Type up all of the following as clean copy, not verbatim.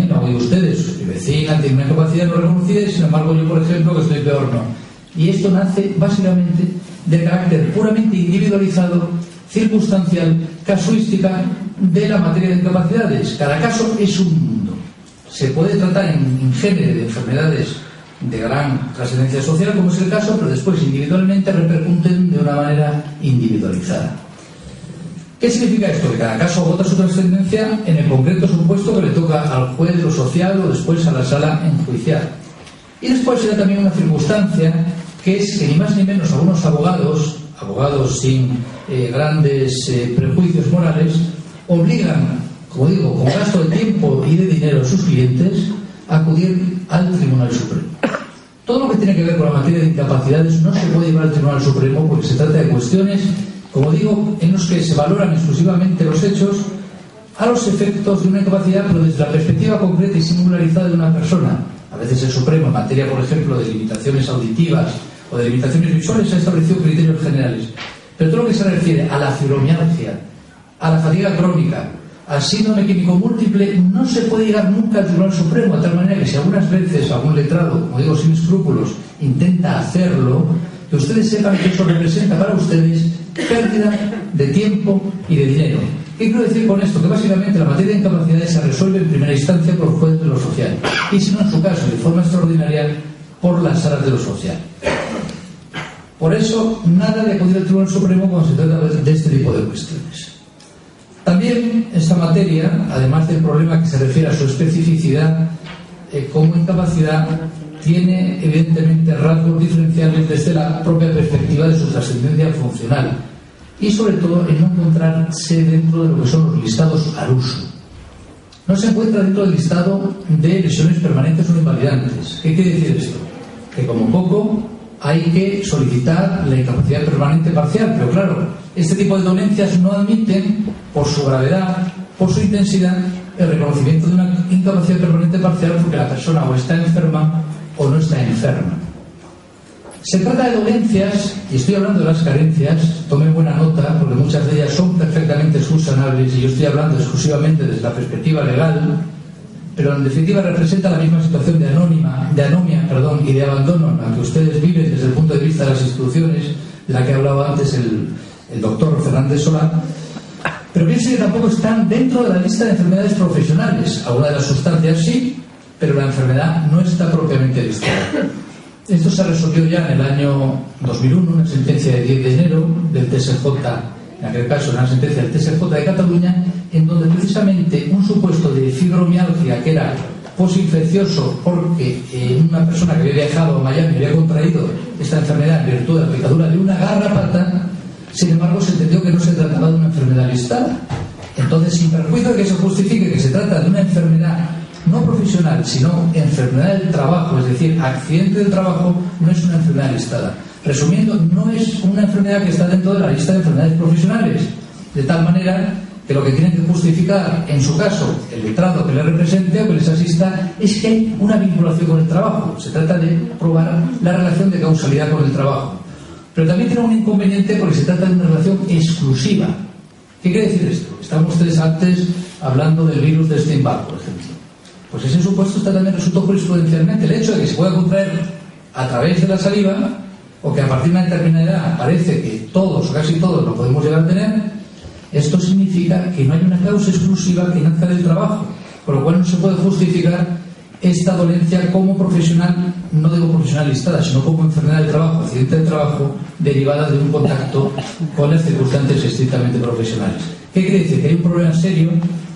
Lo hago yo ustedes. Mi vecina tiene una capacidad no reconocida y, sin embargo, yo, por ejemplo, que estoy peor, no. Y esto nace básicamente de carácter puramente individualizado, circunstancial, casuística de la materia de incapacidades. Cada caso es un mundo. Se puede tratar en género de enfermedades de gran trascendencia social, como es el caso, pero después individualmente repercuten de una manera individualizada. ¿Qué significa esto? Que cada caso agota su trascendencia en el concreto supuesto que le toca al juez lo social o después a la sala enjuiciar. Y después se da también una circunstancia que es que ni más ni menos algunos abogados sin grandes prejuicios morales, obligan, como digo, con gasto de tiempo y de dinero a sus clientes a acudir al Tribunal Supremo. Todo lo que tiene que ver con la materia de incapacidades no se puede llevar al Tribunal Supremo porque se trata de cuestiones, como digo, en los que se valoran exclusivamente los hechos a los efectos de una incapacidad, pero desde la perspectiva concreta y singularizada de una persona. A veces el Supremo, en materia, por ejemplo, de limitaciones auditivas o de limitaciones visuales, ha establecido criterios generales. Pero todo lo que se refiere a la fibromialgia, a la fatiga crónica, al síndrome químico múltiple, no se puede llegar nunca al Tribunal Supremo, de tal manera que si algunas veces algún letrado, como digo, sin escrúpulos, intenta hacerlo, que ustedes sepan que eso representa para ustedes pérdida de tiempo y de dinero. ¿Qué quiero decir con esto? Que básicamente la materia de incapacidades se resuelve en primera instancia por juez de lo social, y si no, en su caso, de forma extraordinaria, por las salas de lo social. Por eso, nada de acudir al Tribunal Supremo cuando se trata de este tipo de cuestiones. También esta materia, además del problema que se refiere a su especificidad, como incapacidad, tiene evidentemente rasgos diferenciales desde la propia perspectiva de su trascendencia funcional y sobre todo en no encontrarse dentro de lo que son los listados al uso. No se encuentra dentro del listado de lesiones permanentes o invalidantes. ¿Qué quiere decir esto? Que como poco hay que solicitar la incapacidad permanente parcial, pero claro, este tipo de dolencias no admiten, por su gravedad, por su intensidad, el reconocimiento de una incapacidad permanente parcial porque la persona o está enferma o no está enferma. Se trata de dolencias, y estoy hablando de las carencias, tomen buena nota, porque muchas de ellas son perfectamente subsanables, y yo estoy hablando exclusivamente desde la perspectiva legal, pero en definitiva representa la misma situación de anomia y de abandono en la que ustedes viven desde el punto de vista de las instituciones, de la que hablaba antes el doctor Fernández Solá, pero pienso que tampoco están dentro de la lista de enfermedades profesionales. Algunas de las sustancias sí, pero la enfermedad no está propiamente listada. Esto se resolvió ya en el año 2001, una sentencia de 10 de enero del TSJ, en aquel caso una sentencia del TSJ de Cataluña, en donde precisamente un supuesto de fibromialgia que era posinfeccioso porque una persona que había viajado a Miami había contraído esta enfermedad en virtud de la picadura de una garrapata, sin embargo se entendió que no se trataba de una enfermedad listada. Entonces, sin perjuicio de que se justifique que se trata de una enfermedad no profesional, sino enfermedad del trabajo, es decir, accidente del trabajo, no es una enfermedad listada. Resumiendo, no es una enfermedad que está dentro de la lista de enfermedades profesionales, de tal manera que lo que tienen que justificar, en su caso, el letrado que le represente o que les asista, es que hay una vinculación con el trabajo. Se trata de probar la relación de causalidad con el trabajo. Pero también tiene un inconveniente porque se trata de una relación exclusiva. ¿Qué quiere decir esto? Estaban ustedes antes hablando del virus de Steinbach, por ejemplo. Pues ese supuesto está también resultó jurisprudencialmente. El hecho de que se pueda contraer a través de la saliva, o que a partir de una determinada edad parece que todos o casi todos lo podemos llegar a tener, esto significa que no hay una causa exclusiva que nazca del trabajo, con lo cual no se puede justificar esta dolencia como profesional, no digo profesional listada, sino como enfermedad del trabajo, accidente del trabajo, derivada de un contacto con las circunstancias estrictamente profesionales. ¿Qué quiere decir? Que hay un problema serio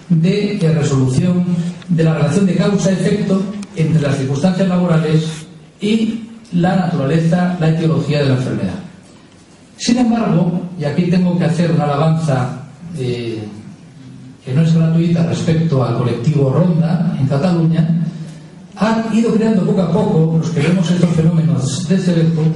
de resolución de la relación de causa-efecto entre las circunstancias laborales y la naturaleza, la etiología de la enfermedad. Sin embargo, y aquí tengo que hacer una alabanza que no es gratuita respecto al colectivo Ronda en Cataluña, ha ido creando poco a poco, los que vemos estos fenómenos desde lejos,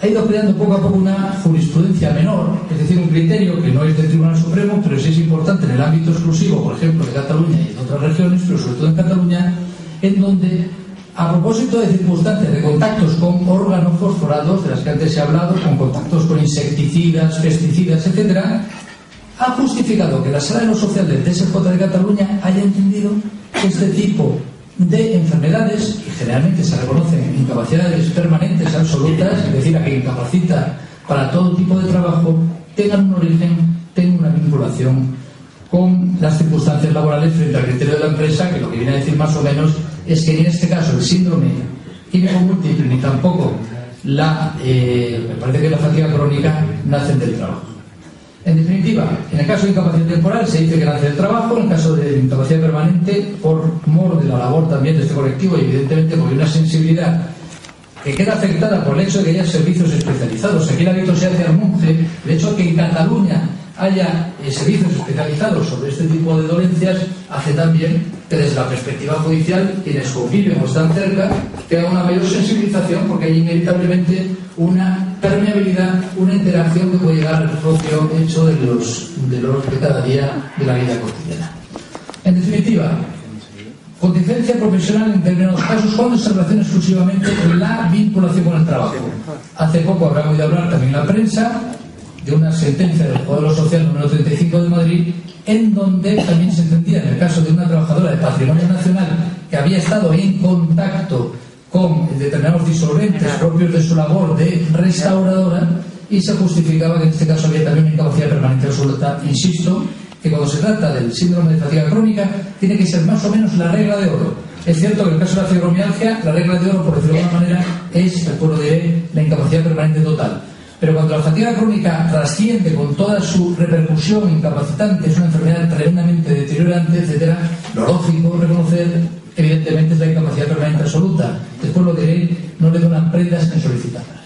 ha ido creando poco a poco una jurisprudencia menor, es decir, un criterio que no es del Tribunal Supremo, pero sí es importante en el ámbito exclusivo, por ejemplo, de Cataluña y de otras regiones, pero sobre todo en Cataluña, en donde, a propósito de circunstancias de contactos con órganos fosforados, de las que antes se ha hablado, con contactos con insecticidas, pesticidas, etc., ha justificado que la Sala de lo Social del TSJ de Cataluña haya entendido este tipo de enfermedades, que generalmente se reconocen incapacidades permanentes absolutas, es decir, a que incapacita para todo tipo de trabajo, tengan un origen, tengan una vinculación con las circunstancias laborales frente al criterio de la empresa, que lo que viene a decir más o menos es que en este caso el síndrome múltiple ni tampoco me parece que la fatiga crónica nacen del trabajo. En definitiva, en el caso de incapacidad temporal se dice que nace del trabajo, en el caso de incapacidad permanente, por mor de la labor también de este colectivo y evidentemente porque hay una sensibilidad que queda afectada por el hecho de que haya servicios especializados. Aquí el hábito se hace al monje, el hecho de que en Cataluña haya servicios especializados sobre este tipo de dolencias hace también que desde la perspectiva judicial quienes conviven o están cerca tengan una mayor sensibilización, porque hay inevitablemente una permeabilidad, una interacción que puede llegar al propio hecho de los de cada día de la vida cotidiana. En definitiva, contingencia profesional en determinados casos cuando se relaciona exclusivamente con la vinculación con el trabajo. Hace poco habrá oído hablar también en la prensa de una sentencia del Poder Social número 35 de Madrid, en donde también se entendía, en el caso de una trabajadora de Patrimonio Nacional que había estado en contacto con determinados disolventes propios de su labor de restauradora, y se justificaba que en este caso había también una incapacidad permanente absoluta. Insisto que cuando se trata del síndrome de fatiga crónica tiene que ser más o menos la regla de oro. Es cierto que en el caso de la fibromialgia la regla de oro, por decirlo de alguna manera, es, después lo diré, la incapacidad permanente total. Pero cuando la fatiga crónica trasciende con toda su repercusión incapacitante, es una enfermedad tremendamente deteriorante, etcétera, lo lógico reconocer, evidentemente, es la incapacidad permanente absoluta. Después lo diré, no le donan prendas en solicitarlas.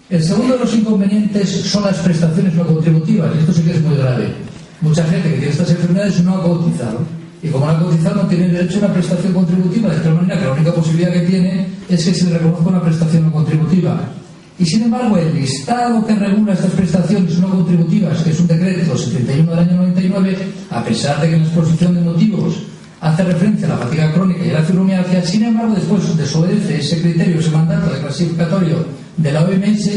El segundo de los inconvenientes son las prestaciones no contributivas, y esto sí que es muy grave. Mucha gente que tiene estas enfermedades no ha cotizado, y como no ha cotizado no tiene derecho a una prestación contributiva, de tal manera que la única posibilidad que tiene es que se le reconozca una prestación no contributiva. Y sin embargo, el listado que regula estas prestaciones no contributivas, que es un decreto 71 del año 99, a pesar de que en la exposición de motivos hace referencia a la fatiga crónica y a la fibromialgia, sin embargo, después desobedece ese criterio, ese mandato de clasificatorio de la OMS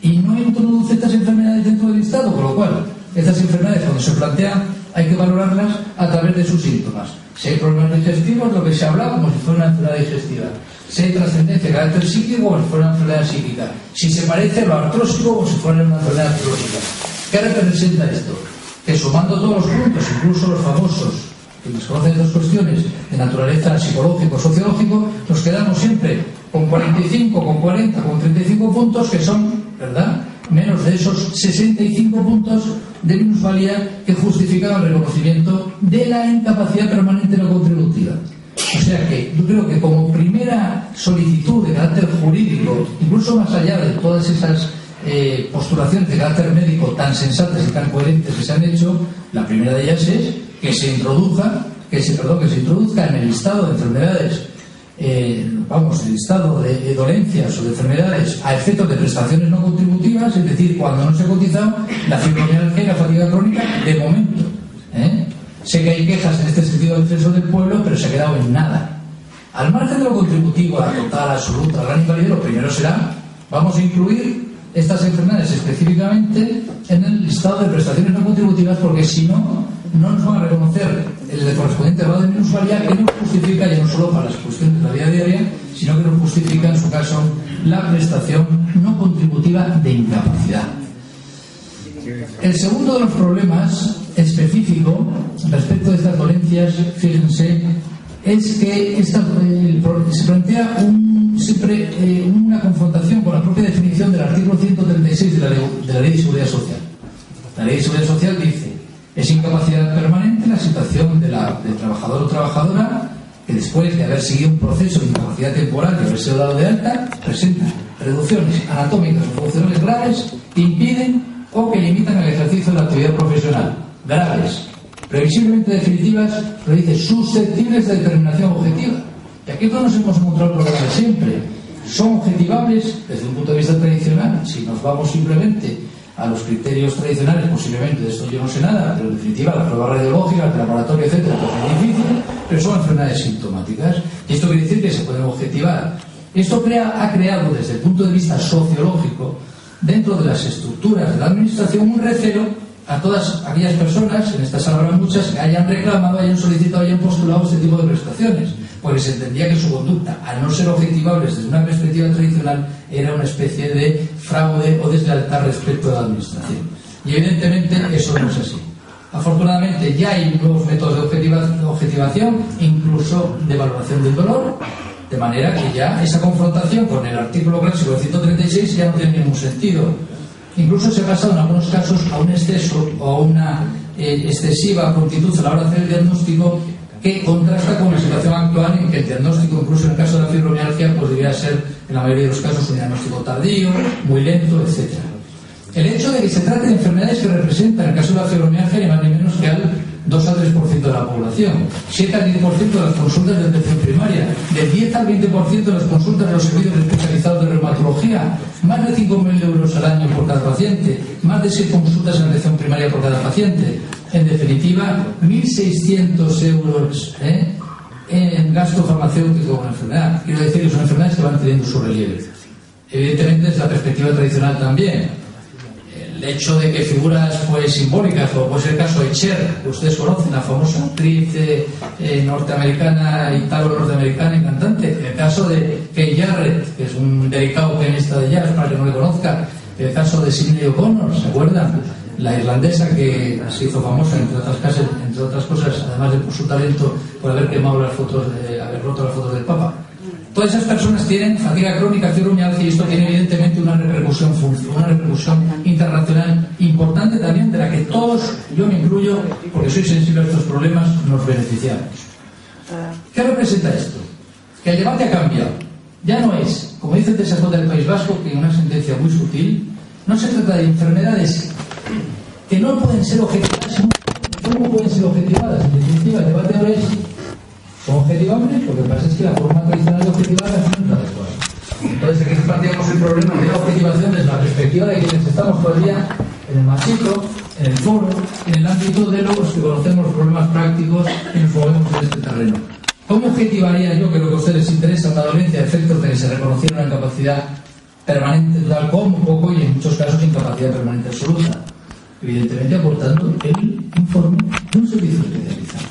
y no introduce estas enfermedades dentro del listado, con lo cual estas enfermedades, cuando se plantean, hay que valorarlas a través de sus síntomas. Si hay problemas digestivos, lo que se habla como si fuera una enfermedad digestiva. Si hay trascendencia de carácter psíquico, como si fuera una enfermedad psíquica. Si se parece a lo artrósico, como si fuera una enfermedad artrósica. ¿Qué representa esto? Que sumando todos los puntos, incluso los famosos, que nos conocen estas cuestiones de naturaleza psicológico, sociológico, nos quedamos siempre con 45, con 40, con 35 puntos, que son, ¿verdad?, menos de esos 65 puntos de minusvalía que justifican el reconocimiento de la incapacidad permanente no contributiva. O sea que yo creo que como primera solicitud de carácter jurídico, incluso más allá de todas esas postulaciones de carácter médico tan sensatas y tan coherentes que se han hecho, la primera de ellas es que se introduzca en el listado de enfermedades, el listado de dolencias o de enfermedades a efectos de prestaciones no contributivas, es decir, cuando no se ha cotizado, la fibromialgia y la fatiga crónica de momento. Sé que hay quejas en este sentido del Censo del Pueblo, pero se ha quedado en nada. Al margen de lo contributivo, a la total, absoluta, a la gran invalidez, lo primero será, vamos a incluir estas enfermedades específicamente en el listado de prestaciones no contributivas, porque si no, no nos van a reconocer el correspondiente grado de minusvalía, que nos justifica ya no solo para las cuestiones de la vida diaria, sino que nos justifica en su caso la prestación no contributiva de incapacidad. El segundo de los problemas específico respecto de estas dolencias, fíjense, es que se plantea siempre una confrontación con la propia definición del artículo 136 de la Ley de Seguridad Social. La Ley de Seguridad Social dice: es incapacidad permanente la situación del trabajador o trabajadora que después de haber seguido un proceso de incapacidad temporal y haber sido dado de alta, presenta reducciones anatómicas o funcionales graves que impiden o que limitan el ejercicio de la actividad profesional. Graves, previsiblemente definitivas, pero dice susceptibles de determinación objetiva. Y aquí todos nos hemos encontrado el problema de siempre. Son objetivables desde un punto de vista tradicional. Si nos vamos simplemente a los criterios tradicionales, posiblemente de esto yo no sé nada, pero en definitiva las pruebas radiológicas, el laboratorio, etcétera, pues es difícil, pero son enfermedades sintomáticas. Y esto quiere decir que se pueden objetivar. Esto ha creado desde el punto de vista sociológico, dentro de las estructuras de la administración, un recelo a todas aquellas personas, en esta sala habrá muchas, que hayan reclamado, hayan solicitado, hayan postulado este tipo de prestaciones, porque se entendía que su conducta, al no ser objetivables desde una perspectiva tradicional, era una especie de fraude o deslealtad respecto a la administración. Y evidentemente eso no es así. Afortunadamente ya hay nuevos métodos de objetivación, incluso de valoración del dolor, de manera que ya esa confrontación con el artículo clásico del 136 ya no tiene ningún sentido. Incluso se ha pasado en algunos casos a un exceso o a una excesiva prontitud a la hora de hacer el diagnóstico, que contrasta con la situación actual en que el diagnóstico, incluso en el caso de la fibromialgia, pues debería ser en la mayoría de los casos un diagnóstico tardío, muy lento, etc. El hecho de que se trate de enfermedades que representan, en el caso de la fibromialgia, ni más ni menos que al 2 al 3% de la población, 7 al 10% de las consultas de atención primaria, del 10 al 20% de las consultas de los servicios especializados de reumatología, más de 5.000 euros al año por cada paciente, más de 6 consultas en atención primaria por cada paciente. En definitiva, 1.600 euros en gasto farmacéutico con la enfermedad. Quiero decir que son enfermedades que van teniendo su relieve. Evidentemente, desde la perspectiva tradicional también. El hecho de que figuras pues simbólicas, como puede ser el caso de Cher, que ustedes conocen, la famosa actriz norteamericana, italo-norteamericana y cantante, el caso de Kay Jarrett, que es un delicado pianista de jazz, para que no le conozca, el caso de Sinéad O'Connor, ¿se acuerdan? La irlandesa que se hizo famosa, entre otras cosas, además de por su talento, por haber quemado las fotos, haber roto las fotos del Papa. Todas esas personas tienen fatiga crónica, fibromialgia, y esto tiene evidentemente una repercusión internacional importante también, de la que todos, yo me incluyo, porque soy sensible a estos problemas, nos beneficiamos. ¿Qué representa esto? Que el debate ha cambiado. Ya no es, como dice el TSJ del País Vasco, que en una sentencia muy sutil, no se trata de enfermedades que no pueden ser objetivadas. ¿Cómo pueden ser objetivadas? En definitiva, el debate ahora es: ¿son objetivables? Lo que pasa es que la forma tradicional de objetivarlas no es la adecuada. Entonces aquí planteamos el problema de la objetivación desde la perspectiva de quienes estamos todavía en el machito, en el foro, en el ámbito de los que conocemos los problemas prácticos y nos movemos en este terreno. ¿Cómo objetivaría yo que lo que a ustedes les interesa una dolencia de efectos de que se reconociera una incapacidad permanente total como poco y en muchos casos incapacidad permanente absoluta? Evidentemente aportando el informe de un servicio especializado.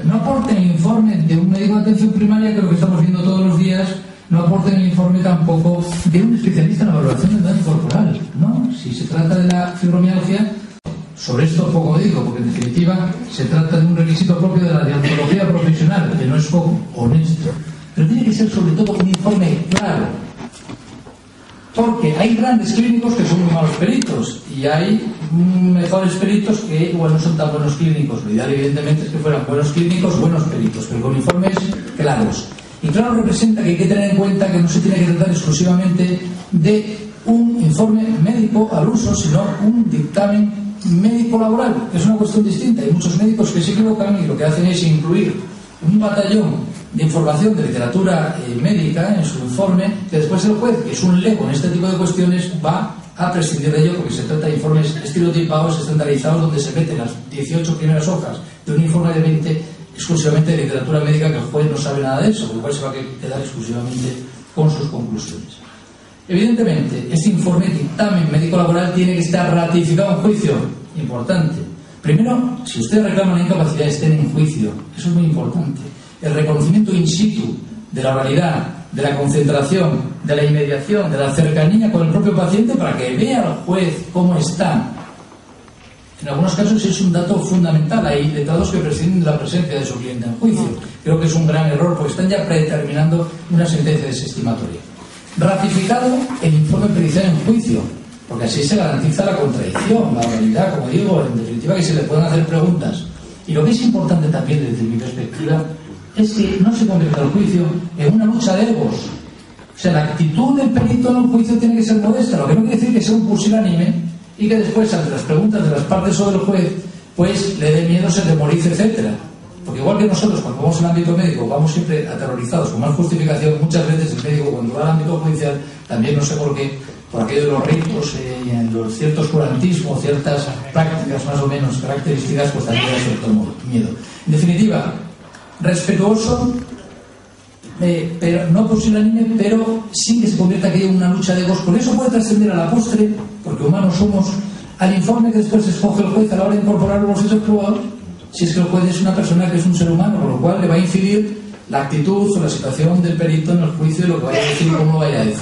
No aporten el informe de un médico de atención primaria, que es lo que estamos viendo todos los días. No aporten el informe tampoco de un especialista en la valoración del daño corporal, ¿no? Si se trata de la fibromialgia, sobre esto poco digo, porque en definitiva se trata de un requisito propio de la deontología profesional, que no es poco honesto, pero tiene que ser sobre todo un informe claro, porque hay grandes clínicos que son muy malos peritos y hay mejores peritos que igual no son tan buenos clínicos. Lo ideal evidentemente es que fueran buenos clínicos, buenos peritos, pero con informes claros. Y claro representa que hay que tener en cuenta que no se tiene que tratar exclusivamente de un informe médico al uso, sino un dictamen médico laboral, que es una cuestión distinta. Hay muchos médicos que se equivocan y lo que hacen es incluir un batallón de información de literatura médica en su informe, que después el juez, que es un lego en este tipo de cuestiones, va a prescindir de ello, porque se trata de informes estereotipados, estandarizados, donde se meten las 18 primeras hojas de un informe de 20 exclusivamente de literatura médica, que el juez no sabe nada de eso, con lo cual se va a quedar exclusivamente con sus conclusiones. Evidentemente, este informe, dictamen médico laboral, tiene que estar ratificado en juicio. Importante. Primero, si usted reclama una incapacidad, estén en juicio. Eso es muy importante. El reconocimiento in situ de la oralidad, de la concentración, de la inmediación, de la cercanía con el propio paciente, para que vea al juez cómo está. En algunos casos es un dato fundamental. Hay letrados que prescinden de la presencia de su cliente en juicio. Creo que es un gran error, porque están ya predeterminando una sentencia desestimatoria. Ratificado el informe pericial en juicio, porque así se garantiza la contradicción, la oralidad, como digo, en definitiva, que se le puedan hacer preguntas. Y lo que es importante también desde mi perspectiva es que no se convierta el juicio en una lucha de egos. O sea, la actitud del perito en un juicio tiene que ser modesta, lo que no quiere decir que sea un pusilánime y que después, ante las preguntas de las partes sobre el juez, pues le dé miedo, se demorice, etcétera. Porque igual que nosotros, cuando vamos al ámbito médico, vamos siempre aterrorizados, con más justificación, muchas veces el médico, cuando va al ámbito judicial, también no sé por qué, por aquello de los ritos y en los ciertos curantismos, ciertas prácticas más o menos características, pues también hay cierto miedo. En definitiva, respetuoso, pero no pusilánime, pero sin que se convierta aquello en una lucha de egos. Con eso puede trascender a la postre, porque humanos somos, al informe que después escoge el juez a la hora de incorporar los hechos probados, si es que el juez es una persona que es un ser humano, con lo cual le va a incidir la actitud o la situación del perito en el juicio y lo que vaya a decir y cómo lo vaya a decir.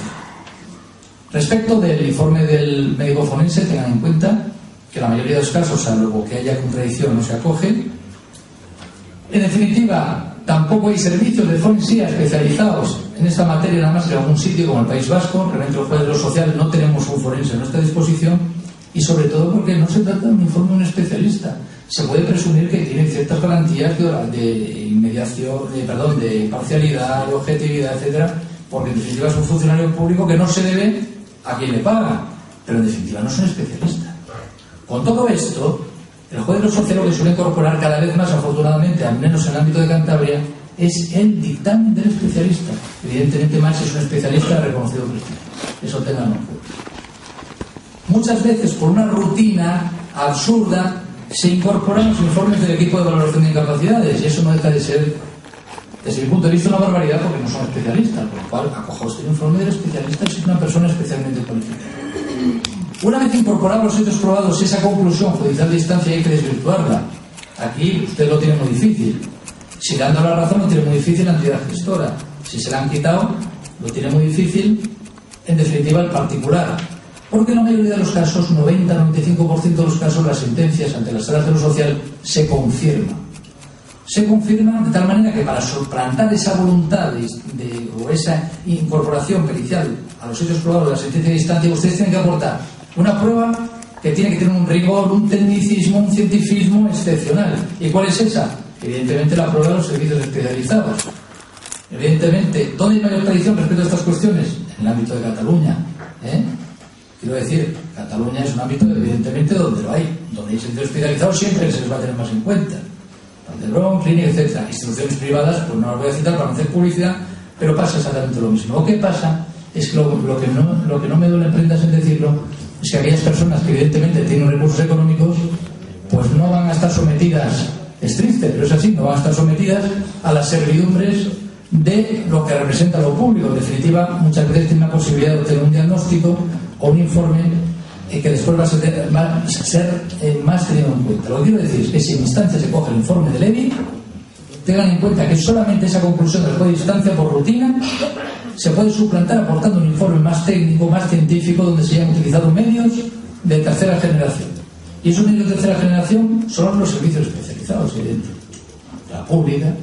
Respecto del informe del médico forense, tengan en cuenta que la mayoría de los casos, salvo que haya contradicción, no se acoge. En definitiva, tampoco hay servicios de forensía especializados en esta materia, nada más que en algún sitio como el País Vasco. Realmente los jueces de lo social no tenemos un forense a nuestra disposición, y sobre todo porque no se trata de un informe de un especialista. Se puede presumir que tiene ciertas garantías de imparcialidad, de objetividad, etcétera, porque en definitiva es un funcionario público que no se debe a quien le paga, pero en definitiva no es un especialista. Con todo esto, el juez de lo social lo que suele incorporar cada vez más, afortunadamente, al menos en el ámbito de Cantabria, es el dictamen del especialista. Evidentemente, más es un especialista de reconocido prestigio. Eso tenganlo en cuenta. Muchas veces, por una rutina absurda, se incorporan los informes del equipo de valoración de incapacidades, y eso no deja de ser, desde mi punto de vista, una barbaridad, porque no son especialistas, por lo cual acoja usted el informe del especialista si es una persona especialmente cualificada. Una vez incorporados los hechos probados, esa conclusión judicial de instancia hay que desvirtuarla. Aquí usted lo tiene muy difícil. Si le han dado la razón, lo tiene muy difícil la entidad gestora. Si se la han quitado, lo tiene muy difícil, en definitiva, el particular. Porque en la mayoría de los casos, 90-95% de los casos, las sentencias ante las salas de lo social se confirman. Se confirman de tal manera que para suplantar esa voluntad o esa incorporación pericial a los hechos probados de la sentencia de instancia, ustedes tienen que aportar una prueba que tiene que tener un rigor, un tecnicismo, un cientifismo excepcional. ¿Y cuál es esa? Evidentemente la prueba de los servicios especializados. Evidentemente, ¿dónde hay mayor tradición respecto a estas cuestiones? En el ámbito de Cataluña. Quiero decir, Cataluña es un ámbito, evidentemente, donde lo hay. Donde hay servicios especializados siempre se les va a tener más en cuenta. Valdebrón, Clínica, etc. Instituciones privadas, pues no las voy a citar para no hacer publicidad, pero pasa exactamente lo mismo. Lo que pasa es que lo que no me duele en prendas en decirlo es que aquellas personas que evidentemente tienen recursos económicos, pues no van a estar sometidas, es triste, pero es así, no van a estar sometidas a las servidumbres de lo que representa lo público. En definitiva, muchas veces tienen la posibilidad de obtener un diagnóstico o un informe que después va a ser más tenido en cuenta. Lo que quiero decir es que si en instancia se coge el informe de Levy, tengan en cuenta que solamente esa conclusión del juez de instancia por rutina se puede suplantar aportando un informe más técnico, más científico, donde se hayan utilizado medios de tercera generación. Y esos medios de tercera generación son los servicios especializados, evidentemente. La pública,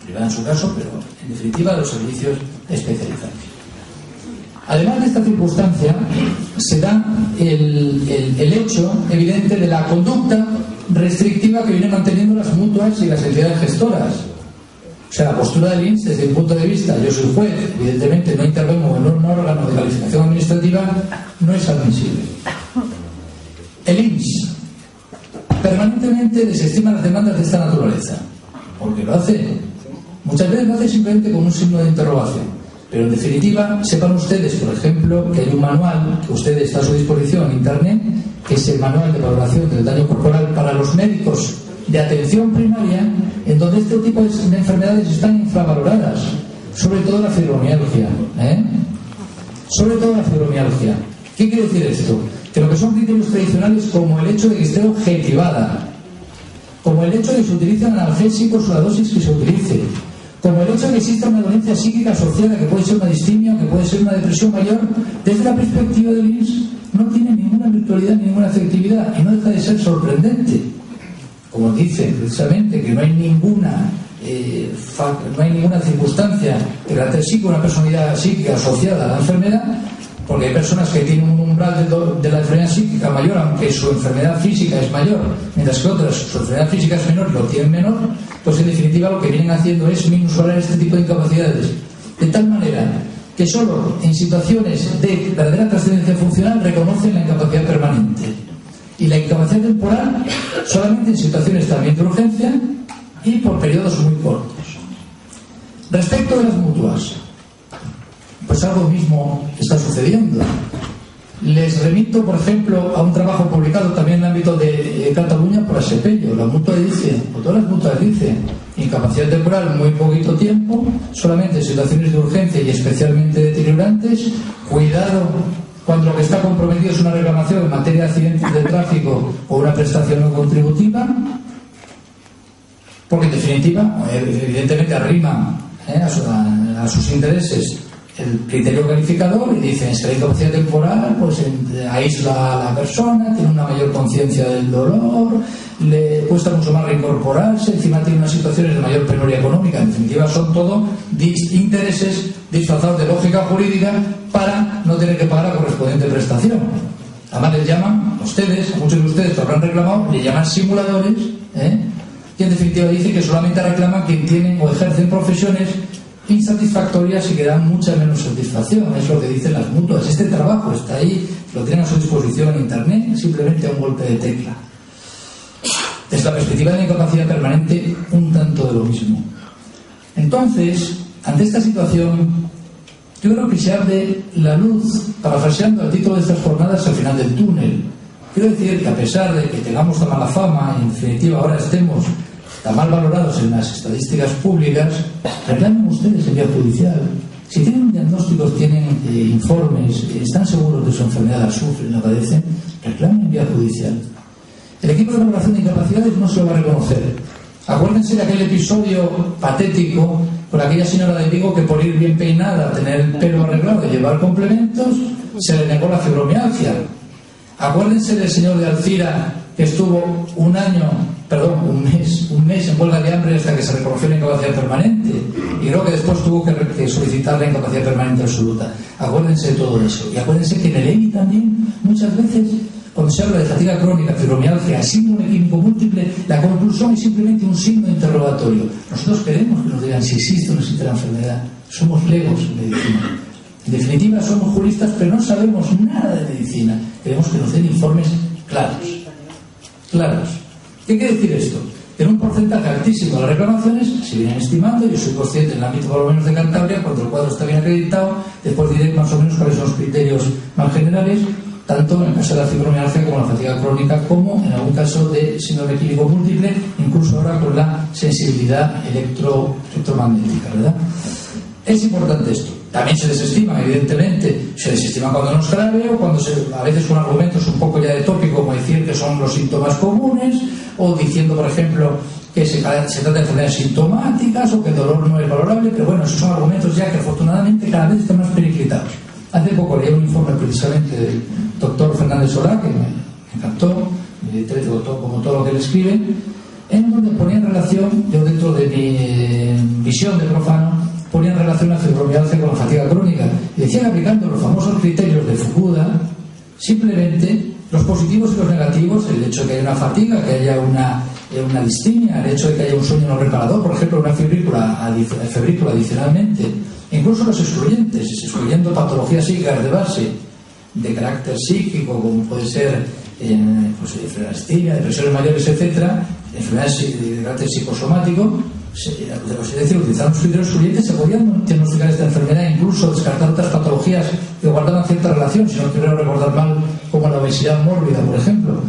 privada en su caso, pero en definitiva los servicios especializados. Además de esta circunstancia, se da el hecho evidente de la conducta restrictiva que vienen manteniendo las mutuas y las entidades gestoras. O sea, la postura del INS, desde mi punto de vista, yo soy juez, evidentemente no intervengo en un órgano de calificación administrativa, no es admisible. El INS permanentemente desestima las demandas de esta naturaleza, porque lo hace, muchas veces lo hace simplemente con un signo de interrogación. Pero en definitiva, sepan ustedes, por ejemplo, que hay un manual que usted está a su disposición en Internet, que es el manual de valoración del daño corporal para los médicos de atención primaria, en donde este tipo de enfermedades están infravaloradas, sobre todo la fibromialgia. Sobre todo la fibromialgia. ¿Qué quiere decir esto? Que lo que son criterios tradicionales, como el hecho de que esté objetivada, como el hecho de que se utilicen analgésicos o la dosis que se utilice, como el hecho de que exista una dolencia psíquica asociada, que puede ser una distimia, que puede ser una depresión mayor, desde la perspectiva del INS no tiene ninguna virtualidad ni ninguna efectividad, y no deja de ser sorprendente. Como dice precisamente que no hay ninguna circunstancia de carácter psíquico, una personalidad psíquica asociada a la enfermedad, porque hay personas que tienen un umbral de la enfermedad psíquica mayor, aunque su enfermedad física es mayor, mientras que otras, su enfermedad física es menor y lo tienen menor, pues en definitiva lo que vienen haciendo es minusvalar este tipo de incapacidades. De tal manera que solo en situaciones de verdadera trascendencia funcional reconocen la incapacidad permanente. Y la incapacidad temporal solamente en situaciones también de urgencia y por periodos muy cortos. Respecto de las mutuas, pues algo mismo está sucediendo. Les remito, por ejemplo, a un trabajo publicado también en el ámbito de Cataluña por ASEPELLO. La mutua dice, o todas las mutuas dicen, incapacidad temporal muy poquito tiempo, solamente en situaciones de urgencia y especialmente deteriorantes, cuidado cuando lo que está comprometido es una reclamación en materia de accidentes de tráfico o una prestación no contributiva, porque en definitiva, evidentemente arriman a sus intereses el criterio calificador y dicen: es que la incapacidad temporal pues aísla a la persona, tiene una mayor conciencia del dolor, le cuesta mucho más reincorporarse, encima tiene unas situaciones de mayor penuria económica. En definitiva, son todo intereses disfrazados de lógica jurídica para no tener que pagar la correspondiente prestación. Además les llaman, ustedes, a muchos de ustedes que habrán reclamado, le llaman simuladores, y en definitiva dicen que solamente reclaman quien tienen o ejercen profesiones insatisfactorias y que dan mucha menos satisfacción. Es lo que dicen las mutuas. Este trabajo está ahí, lo tienen a su disposición en internet, simplemente a un golpe de tecla. Desde la perspectiva de la incapacidad permanente, un tanto de lo mismo. Entonces, ante esta situación, yo creo que se abre la luz, parafraseando el título de estas jornadas, al final del túnel. Quiero decir que a pesar de que tengamos tan mala fama y en definitiva ahora estemos tan mal valorados en las estadísticas públicas, reclamen ustedes en vía judicial. Si tienen un diagnóstico, tienen informes, están seguros de su enfermedad, la sufren, la padecen, reclamen en vía judicial. El equipo de valoración de incapacidades no se lo va a reconocer. Acuérdense de aquel episodio patético con aquella señora de Vigo que por ir bien peinada, tener el pelo arreglado y llevar complementos, se le negó la fibromialgia. Acuérdense del señor de Alcira que estuvo un mes en huelga de hambre hasta que se reconoció la incapacidad permanente, y creo que después tuvo que solicitar la incapacidad permanente absoluta. Acuérdense de todo eso. Y acuérdense que en el EMI también, muchas veces, cuando se habla de fatiga crónica, fibromialgia, síndrome químico múltiple, la conclusión es simplemente un signo interrogatorio. Nosotros queremos que nos digan si existe o no existe la enfermedad. Somos legos en medicina. En definitiva, somos juristas, pero no sabemos nada de medicina. Queremos que nos den informes claros. ¿Qué quiere decir esto? En un porcentaje altísimo de las reclamaciones se vienen estimando. Yo soy consciente en el ámbito por lo menos de Cantabria, cuando el cuadro está bien acreditado, después diré más o menos cuáles son los criterios más generales, tanto en el caso de la fibromialgia como la fatiga crónica, como en algún caso de síndrome químico múltiple, incluso ahora con la sensibilidad electromagnética, ¿verdad? Es importante esto. También se desestima, evidentemente, se desestima cuando no es grave, o cuando a veces con argumentos un poco ya de tópico, como decir que son los síntomas comunes, o diciendo, por ejemplo, que se trata de enfermedades sintomáticas, o que el dolor no es valorable, pero bueno, esos son argumentos ya que afortunadamente cada vez están más periclitados. Hace poco leí un informe precisamente del doctor Fernández Solá, que me encantó, como todo lo que él escribe, en donde ponía en relación, yo dentro de mi visión de profano, ponía en relación la fibromialgia con la fatiga crónica, y decía que aplicando los famosos criterios de Fukuda, simplemente los positivos y los negativos, el hecho de que haya una fatiga, que haya una distimia, el hecho de que haya un sueño no reparador, por ejemplo, una febrícula adicionalmente, incluso los excluyentes, excluyendo patologías psíquicas de base, de carácter psíquico, como puede ser fibromialgia, depresiones mayores, etcétera, enfermedades de carácter psicosomático. Es decir, utilizando los criterios excluyentes se podían diagnosticar esta enfermedad e incluso descartar otras patologías que guardaban cierta relación, si no quiero recordar mal, como la obesidad mórbida, por ejemplo.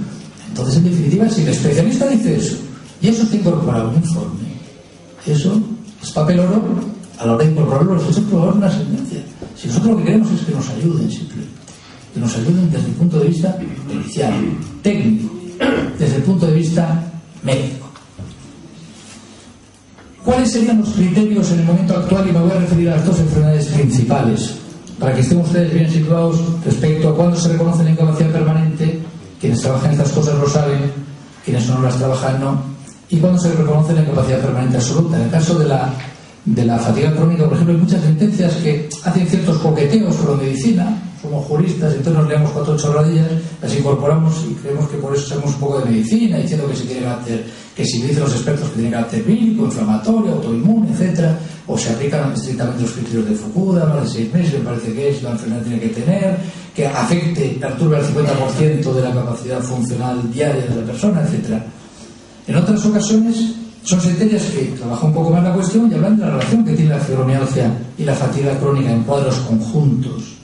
Entonces, en definitiva, si el especialista dice eso y eso está incorporado en un informe, eso es papel oro a la hora de incorporarlo, los hechos probados en una sentencia. Si nosotros lo que queremos es que nos ayuden, simplemente, que nos ayuden desde el punto de vista pericial, técnico, desde el punto de vista médico. ¿Cuáles serían los criterios en el momento actual? Y me voy a referir a las dos enfermedades principales, para que estén ustedes bien situados respecto a cuándo se reconoce la incapacidad permanente. Quienes trabajan estas cosas lo saben, quienes no las trabajan no. Y cuándo se reconoce la incapacidad permanente absoluta. En el caso de la fatiga crónica, por ejemplo, hay muchas sentencias que hacen ciertos coqueteos con la medicina. Somos juristas, entonces nos leemos 4 chorradillas, las incorporamos y creemos que por eso sabemos un poco de medicina, diciendo que si tiene carácter, que si dicen los expertos que tiene carácter vírico, inflamatorio, autoinmune, etcétera, o se aplican estrictamente los criterios de Fukuda, más de 6 meses, me parece que es la enfermedad tiene que tener, que afecte, perturbe al 50% de la capacidad funcional diaria de la persona, etcétera. En otras ocasiones son sentencias que trabajan un poco más la cuestión y hablan de la relación que tiene la fibromialgia y la fatiga crónica en cuadros conjuntos.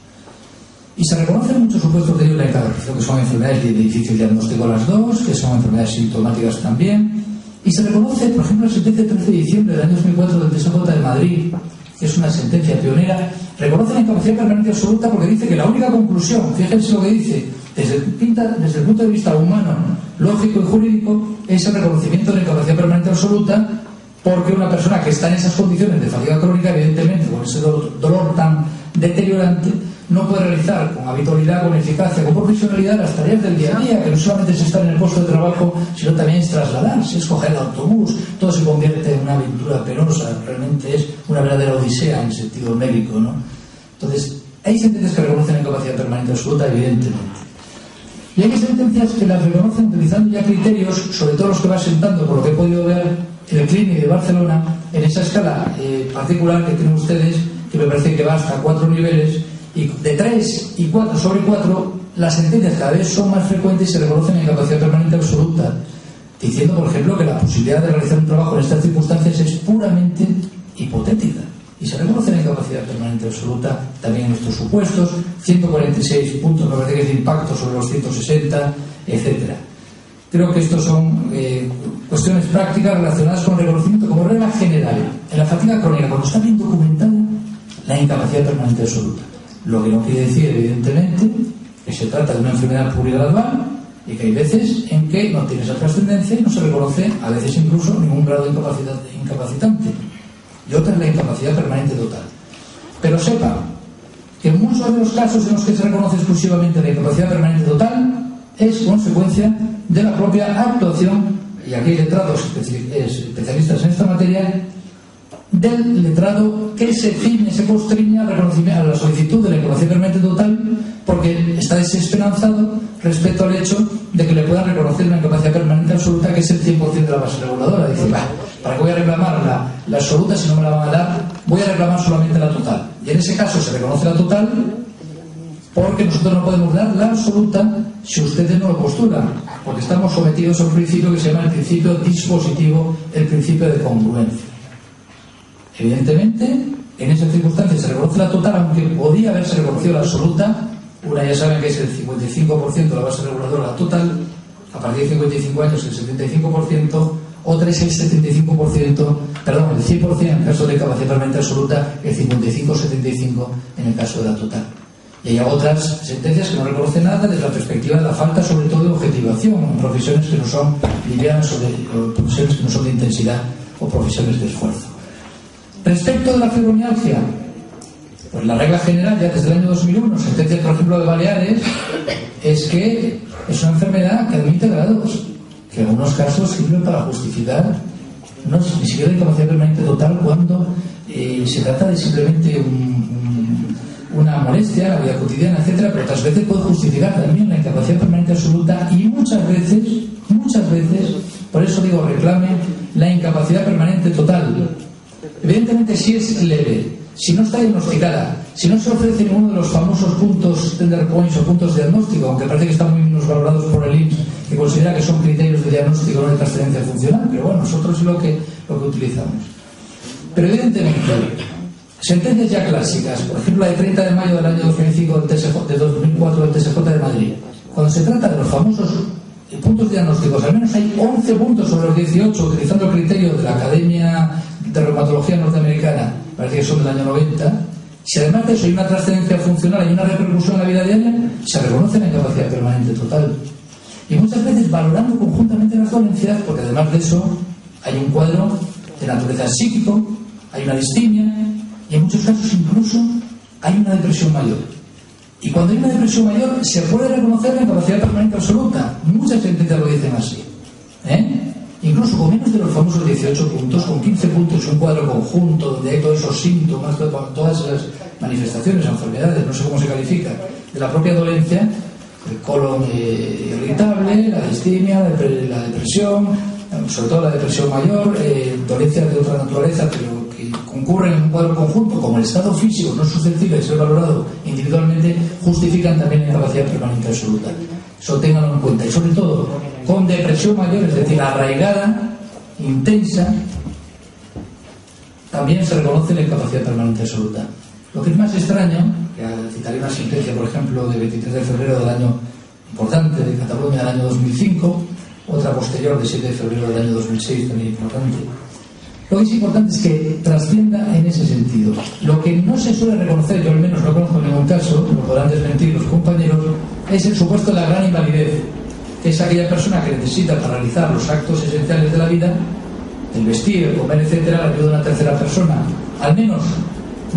Y se reconocen muchos supuestos de ello en la incapacidad, que son enfermedades de difícil diagnóstico las dos, que son enfermedades sintomáticas también. Y se reconoce, por ejemplo, la sentencia del 13 de diciembre del año 2004 del TSJ de Madrid, es una sentencia pionera, reconoce la incapacidad permanente absoluta porque dice que la única conclusión, fíjense lo que dice, desde el punto de vista humano, lógico y jurídico, es el reconocimiento de la incapacidad permanente absoluta, porque una persona que está en esas condiciones de fatiga crónica, evidentemente, con ese dolor tan deteriorante, no puede realizar con habitualidad, con eficacia, con profesionalidad las tareas del día a día, que no solamente es estar en el puesto de trabajo, sino también es trasladarse, es coger el autobús. Todo se convierte en una aventura penosa, realmente es una verdadera odisea en sentido médico, ¿no? Entonces, hay sentencias que reconocen la incapacidad permanente absoluta, evidentemente. Y hay sentencias que las reconocen utilizando ya criterios, sobre todo los que va sentando, por lo que he podido ver en el Clinic de Barcelona, en esa escala particular que tienen ustedes, que me parece que va hasta 4 niveles, y de 3 y 4 sobre 4, las sentencias cada vez son más frecuentes y se reconocen la incapacidad permanente absoluta, diciendo, por ejemplo, que la posibilidad de realizar un trabajo en estas circunstancias es puramente hipotética. Y se reconoce la incapacidad permanente absoluta también en estos supuestos, 146 puntos, me parece que es de impacto sobre los 160, etcétera. Creo que estos son cuestiones prácticas relacionadas con el reconocimiento como regla general en la fatiga crónica, cuando está bien documentada la incapacidad permanente absoluta. Lo que no quiere decir, evidentemente, que se trata de una enfermedad plurigradual y que hay veces en que no tiene esa trascendencia y no se reconoce, a veces incluso, ningún grado de incapacidad incapacitante. Y otra es la incapacidad permanente total. Pero sepa que en muchos de los casos en los que se reconoce exclusivamente la incapacidad permanente total es consecuencia de la propia actuación, y aquí hay letrados especialistas en esta materia, del letrado que se ciñe, se constriña a la solicitud de la incapacidad permanente total, porque está desesperanzado respecto al hecho de que le puedan reconocer una incapacidad permanente absoluta, que es el 100% de la base reguladora. Dice, ¿para qué voy a reclamar la absoluta si no me la van a dar? Voy a reclamar solamente la total. Y en ese caso se reconoce la total, porque nosotros no podemos dar la absoluta si ustedes no lo postulan, porque estamos sometidos a un principio que se llama el principio dispositivo, el principio de congruencia. Evidentemente, en esas circunstancias se reconoce la total, aunque podía haberse reconocido la absoluta. Una ya saben que es el 55% de la base reguladora total, a partir de 55 años el 75%, otra es el 75%, perdón, el 100% en el caso de capacidad permanente absoluta, el 55-75% en el caso de la total. Y hay otras sentencias que no reconocen nada desde la perspectiva de la falta, sobre todo, de objetivación en profesiones que no son livianas o profesiones que no son de intensidad o profesiones de esfuerzo. Respecto de la fibromialgia, pues la regla general ya desde el año 2001, sentencia por ejemplo de Baleares, es que es una enfermedad que admite grados, que en algunos casos sirven para justificar ni siquiera la incapacidad permanente total cuando se trata de simplemente una molestia, la vida cotidiana, etcétera, pero otras veces puede justificar también la incapacidad permanente absoluta y muchas veces, por eso digo, reclame la incapacidad permanente total. Evidentemente, si es leve, si no está diagnosticada, si no se ofrece ninguno de los famosos puntos tender points o puntos de diagnóstico, aunque parece que están muy minusvalorados por el IMSS, que considera que son criterios de diagnóstico, no de trascendencia funcional, pero bueno, nosotros es lo que utilizamos. Pero evidentemente, sentencias ya clásicas, por ejemplo la de 30 de mayo del año 2005 de 2004 del TSJ de Madrid, cuando se trata de los famosos puntos diagnósticos, al menos hay 11 puntos sobre los 18, utilizando el criterio de la Academia de Reumatología Norteamericana, parece que son del año 90. Si además de eso hay una trascendencia funcional y una repercusión en la vida diaria, se reconoce la incapacidad permanente total. Y muchas veces valorando conjuntamente las dolencias, porque además de eso hay un cuadro de naturaleza psíquico, hay una distimia, y en muchos casos incluso hay una depresión mayor. Y cuando hay una depresión mayor se puede reconocer la incapacidad permanente absoluta. Muchas sentencias lo dicen así. Incluso con menos de los famosos 18 puntos, con 15 puntos, un cuadro conjunto donde hay todos esos síntomas, todas esas manifestaciones, enfermedades, no sé cómo se califica, de la propia dolencia, el colon irritable, la distimia, la depresión, sobre todo la depresión mayor, dolencias de otra naturaleza, pero que concurren en un cuadro conjunto, como el estado físico no es susceptible de ser valorado individualmente, justifican también la incapacidad permanente absoluta. Eso ténganlo en cuenta. Y sobre todo, con depresión mayor, es decir, arraigada, intensa, también se reconoce la incapacidad permanente absoluta. Lo que es más extraño, que citaré una sentencia, por ejemplo, de 23 de febrero del año importante, de Cataluña del año 2005, otra posterior de 7 de febrero del año 2006, también importante. Lo que es importante es que trascienda en ese sentido. podrán desmentir los compañeros, es el supuesto de la gran invalidez, que es aquella persona que necesita para realizar los actos esenciales de la vida, el vestir, el comer, etcétera, la ayuda de una tercera persona. Al menos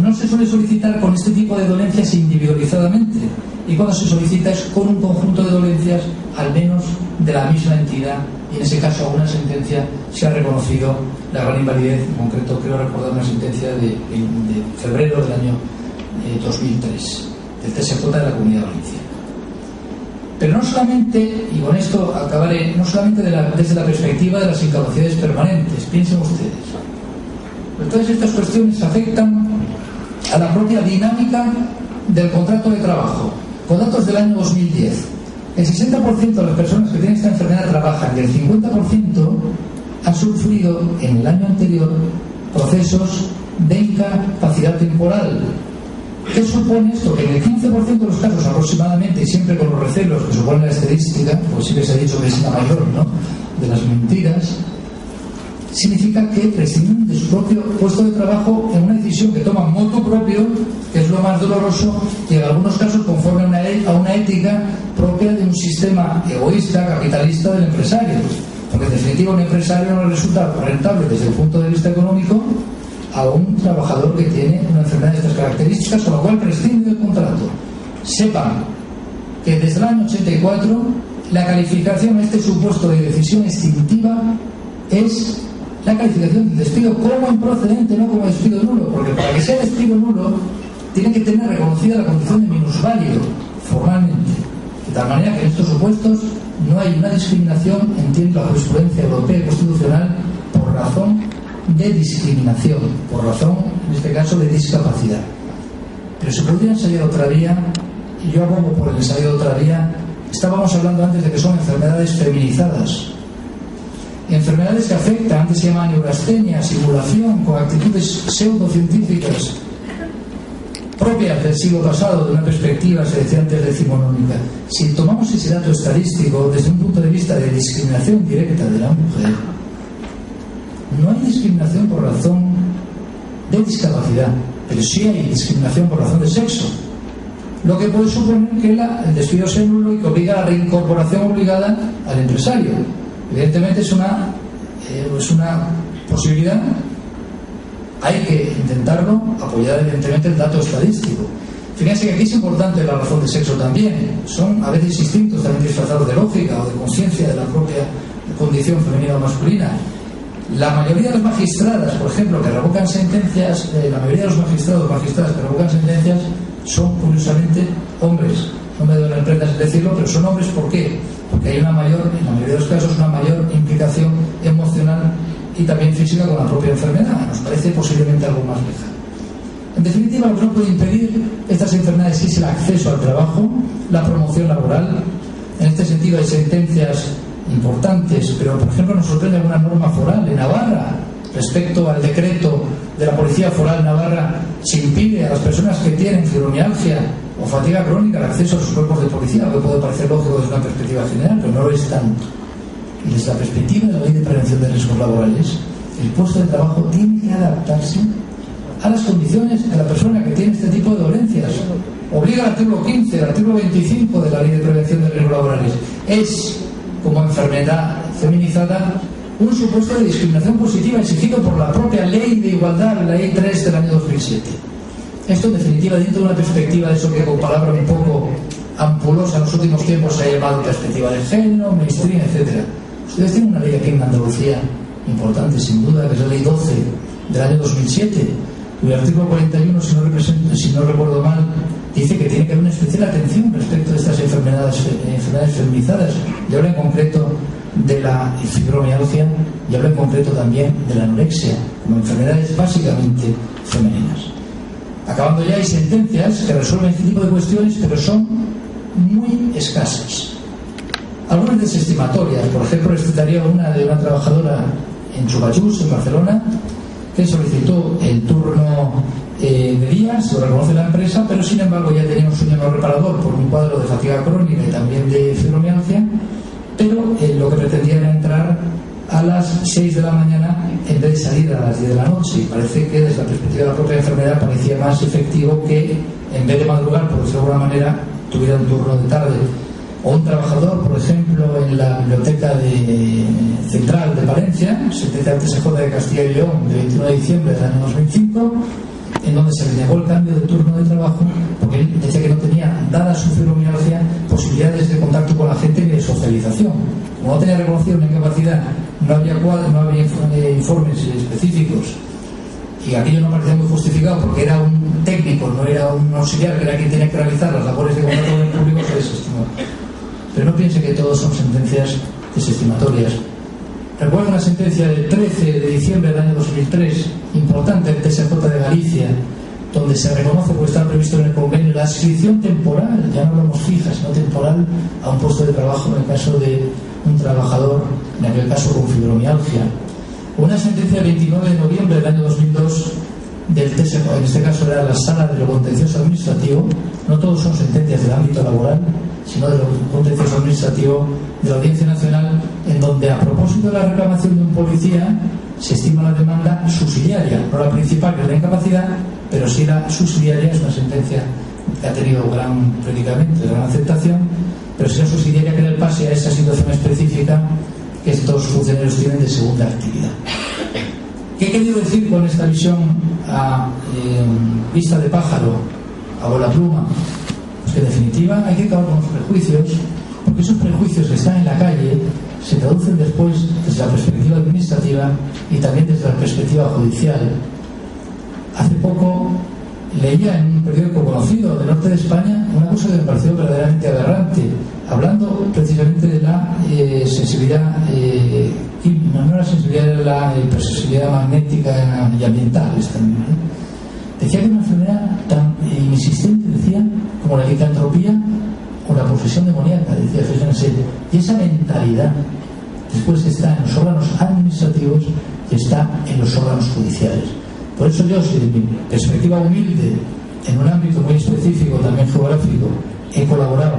no se suele solicitar con este tipo de dolencias individualizadamente, y cuando se solicita es con un conjunto de dolencias, al menos de la misma entidad, y en ese caso a una sentencia se ha reconocido la gran invalidez. En concreto creo recordar una sentencia de febrero del año 2003 del TSJ de la Comunidad Valenciana. Pero no solamente, y con esto acabaré, no solamente desde la perspectiva de las incapacidades permanentes, piensen ustedes, pero todas estas cuestiones afectan a la propia dinámica del contrato de trabajo. Con datos del año 2010, el 60% de las personas que tienen esta enfermedad trabajan y el 50% han sufrido en el año anterior procesos de incapacidad temporal. ¿Qué supone esto? Que en el 15% de los casos aproximadamente, y siempre con los recelos que supone la estadística, pues sí que se ha dicho que es la mayor, ¿no?, de las mentiras, significa que prescinden de su propio puesto de trabajo en una decisión que toman motu propio, que es lo más doloroso, y en algunos casos conforme a una ética propia de un sistema egoísta, capitalista del empresario. Porque en definitiva un empresario no resulta rentable desde el punto de vista económico a un trabajador que tiene una enfermedad de estas características, con lo cual prescinde del contrato. Sepan que desde el año 84 la calificación a este supuesto de decisión extintiva es la calificación del despido como improcedente, no como despido nulo, porque para que sea despido nulo tiene que tener reconocida la condición de minusválido formalmente, de tal manera que en estos supuestos no hay una discriminación, entiendo la jurisprudencia europea y constitucional, por razón de discriminación, por razón, en este caso, de discapacidad. Pero se podría ensayar otra vía, y yo abogo por el ensayo de otra vía. Estábamos hablando antes de que son enfermedades feminizadas, enfermedades que afectan, antes se llamaban neurastenia, simulación, con actitudes pseudocientíficas propias del siglo pasado, de una perspectiva, se decía antes, decimonónica. Si tomamos ese dato estadístico desde un punto de vista de discriminación directa de la mujer, no hay discriminación por razón de discapacidad, pero sí hay discriminación por razón de sexo, lo que puede suponer que el despido sea nulo y que obliga a la reincorporación obligada al empresario. Evidentemente es una posibilidad. Hay que intentarlo, apoyar evidentemente el dato estadístico. Fíjense que aquí es importante la razón de sexo también. Son a veces instintos también disfrazados de lógica o de conciencia de la propia condición femenina o masculina. La mayoría de las magistradas, por ejemplo, que revocan sentencias, la mayoría de los magistrados o magistradas que revocan sentencias son, curiosamente, hombres. No me duele prendas decirlo, pero son hombres. ¿Por qué? Porque hay en la mayoría de los casos, una mayor implicación emocional y también física con la propia enfermedad. Nos parece posiblemente algo más lejano. En definitiva, lo que no puede impedir estas enfermedades es el acceso al trabajo, la promoción laboral. En este sentido hay sentencias importantes, pero por ejemplo nos sorprende alguna norma foral en Navarra respecto al decreto de la Policía Foral Navarra. Se impide a las personas que tienen fibromialgia o fatiga crónica el acceso a sus cuerpos de policía, lo que puede parecer lógico desde una perspectiva general, pero no lo es tanto. Y desde la perspectiva de la Ley de Prevención de Riesgos Laborales, el puesto de trabajo tiene que adaptarse a las condiciones de la persona que tiene este tipo de dolencias. Obliga el artículo 15, el artículo 25 de la Ley de Prevención de Riesgos Laborales. Es, como enfermedad feminizada, un supuesto de discriminación positiva exigido por la propia Ley de Igualdad, la Ley 3 del año 2007. Esto, en definitiva, dentro de una perspectiva de eso que con palabra un poco ampulosa en los últimos tiempos se ha llamado perspectiva de género, mainstream, etc. Ustedes tienen una ley aquí en Andalucía importante, sin duda, que es la Ley 12 del año 2007, cuyo artículo 41, si no recuerdo mal, dice que tiene que haber una especial atención respecto de estas enfermedades feminizadas. Y habla en concreto de la fibromialgia y habla en concreto también de la anorexia, como enfermedades básicamente femeninas. Acabando ya, hay sentencias que resuelven este tipo de cuestiones, pero son muy escasas. Algunas desestimatorias. Por ejemplo, les citaría una de una trabajadora en Chubachús, en Barcelona, que solicitó el turno de día, se lo reconoce la empresa, pero sin embargo ya tenía un sueño no reparador por un cuadro de fatiga crónica y también de fibromialgia, pero lo que pretendía era entrar a las 6 de la mañana en vez de salir a las 10 de la noche. Y parece que desde la perspectiva de la propia enfermedad parecía más efectivo que en vez de madrugar, por decirlo de alguna manera, tuviera un turno de tarde. O un trabajador, por ejemplo, en la biblioteca central de Valencia, sentencia del TSJ de Castilla y León de 21 de diciembre del año 2005, en donde se le negó el cambio de turno de trabajo porque él decía que no tenía, dada su fibromialgia, posibilidades de contacto con la gente ni de socialización. Como no tenía reconocida una incapacidad, no había informes específicos, y aquello no parecía muy justificado porque era un técnico, no era un auxiliar, que era quien tenía que realizar las labores de contacto con el público, se desestimó. Pero no piense que todos son sentencias desestimatorias. Recuerdo una sentencia del 13 de diciembre del año 2003, importante, del TSJ de Galicia, donde se reconoce, porque está previsto en el convenio, la adscripción temporal, ya no hablamos fija, sino temporal, a un puesto de trabajo en el caso de un trabajador, en aquel caso con fibromialgia. Una sentencia del 29 de noviembre del año 2002 del TSJ, en este caso era la Sala de lo Contencioso Administrativo, no todos son sentencias del ámbito laboral, sino de lo contencioso administrativo de la Audiencia Nacional, en donde a propósito de la reclamación de un policía se estima la demanda subsidiaria, no la principal, que es la incapacidad, pero sí la subsidiaria. Es una sentencia que ha tenido gran predicamento, gran aceptación, pero sí la subsidiaria, que da el pase a esa situación específica que estos funcionarios tienen de segunda actividad. ¿Qué he querido decir con esta visión a vista de pájaro, a bola pluma? Pues que en definitiva hay que acabar con los prejuicios, porque esos prejuicios que están en la calle se traducen después desde la perspectiva administrativa y también desde la perspectiva judicial. Hace poco leía en un periódico conocido del norte de España una cosa que me pareció verdaderamente aberrante, hablando precisamente de la sensibilidad, no la sensibilidad, de la hipersensibilidad magnética y ambiental. Decía que una enfermedad tan insistente, decía, como la licantropía o la posesión demoníaca, decía, fíjense, y esa mentalidad después está en los órganos administrativos y está en los órganos judiciales. Por eso yo, desde mi perspectiva humilde, en un ámbito muy específico, también geográfico, he colaborado,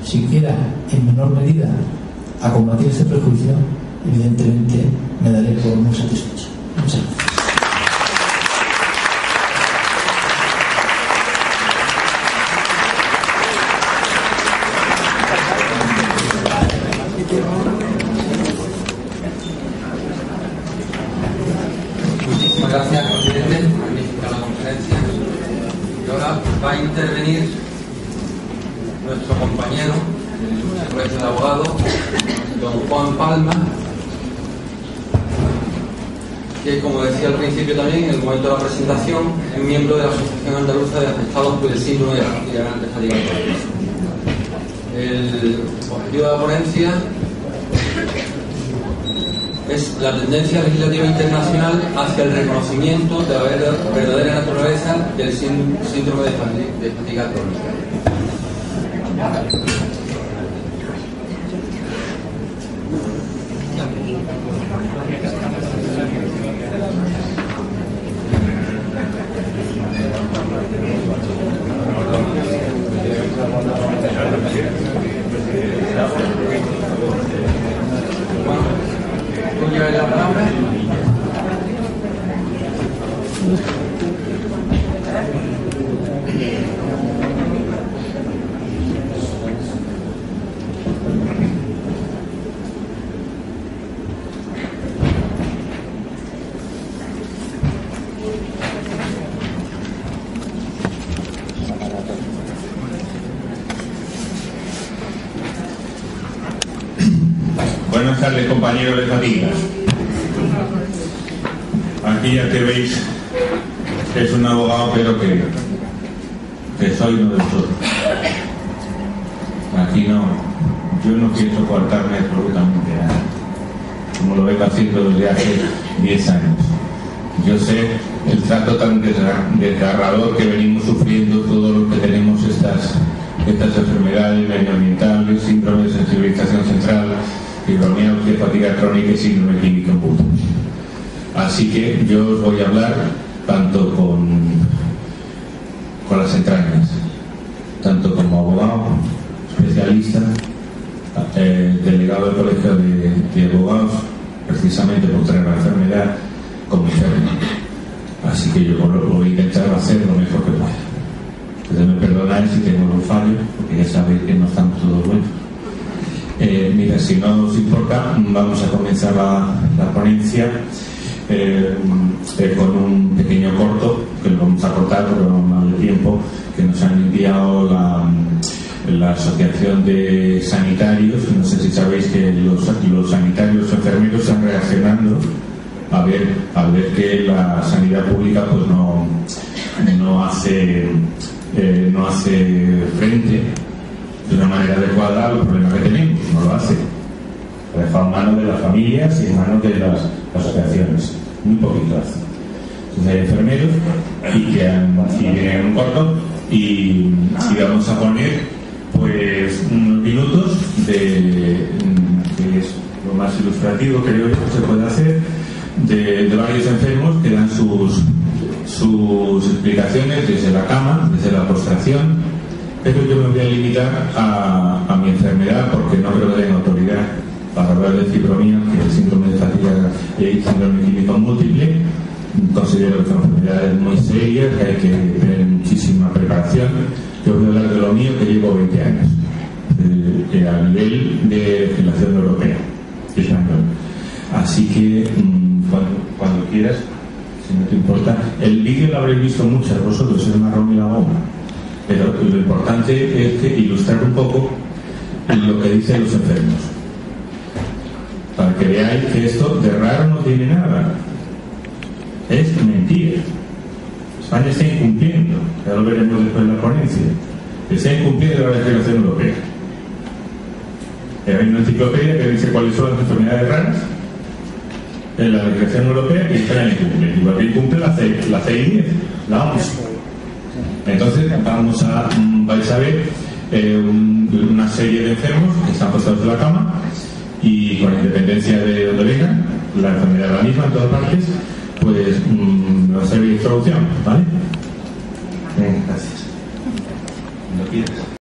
siquiera en menor medida, a combatir este prejuicio, evidentemente me daré por muy satisfecho. Muchas gracias. Muchísimas gracias, presidente. Magnífica la conferencia. Y ahora va a intervenir nuestro compañero del Colegio de Abogados, don Juan Palma, que, como decía al principio también, en el momento de la presentación, es miembro de la Asociación Andaluza de Afectados por el Síndrome de fatiga crónica. El objetivo de la ponencia es la tendencia legislativa internacional hacia el reconocimiento de la verdadera naturaleza del síndrome de fatiga crónica. Buenas tardes, compañeros de fatiga. Aquí ya que veis es un abogado, pero que soy uno de vosotros. Aquí no, yo no quiero coartarme absolutamente nada, como lo vengo haciendo desde hace 10 años. Yo sé el trato tan desgarrador que venimos sufriendo todos los que tenemos estas enfermedades medioambientales, síndrome de sensibilización central, fibromialgia, fatiga crónica y síndrome químico en puntos. Así que yo os voy a hablar tanto con las entrañas, tanto como abogado, especialista, delegado del Colegio de Abogados, precisamente por traer la enfermedad como enfermo. Así que yo voy a intentar hacer lo mejor que pueda. Entonces me perdonáis si tengo algún fallo, porque ya sabéis que no estamos todos buenos. Mira, si no os importa, vamos a comenzar la ponencia con un pequeño corto, que lo vamos a cortar porque vamos mal de tiempo, que nos han enviado la Asociación de Sanitarios. No sé si sabéis que los sanitarios o enfermeros están reaccionando a ver que la sanidad pública pues no hace frente de una manera adecuada al problema que tenemos, no lo hace. Lo ha dejado en manos de las familias y en manos de las asociaciones, muy poquito hace. Entonces hay enfermeros y vienen un corto y vamos a poner pues unos minutos que es lo más ilustrativo, creo yo, que se puede hacer, de varios enfermos que dan sus explicaciones desde la cama, desde la postración, pero yo me voy a limitar a mi enfermedad porque no creo que tenga autoridad para hablar de fibromialgia, que es el síndrome de fatiga y síndrome químico múltiple. Considero que son enfermedades muy serias, que hay que tener muchísima preparación. Yo voy a hablar de lo mío, que llevo 20 años, a nivel de legislación europea, español. Así que cuando quieras, si no te importa, el vídeo lo habréis visto muchos vosotros, es el marrón y la goma, pero lo importante es que ilustrar un poco lo que dicen los enfermos, para que veáis que esto de raro no tiene nada, es mentira. España está incumpliendo, ya lo veremos después en la ponencia, está incumpliendo la legislación europea. Hay una enciclopedia que dice cuáles son las enfermedades raras en la legislación europea y España incumple. Igual que incumple la CI10, la OMS. Entonces vais a ver una serie de enfermos que están postrados en la cama y con independencia de donde vengan, la enfermedad es la misma en todas partes, pues me va a servir de introducción, ¿vale? Gracias. Cuando quieras.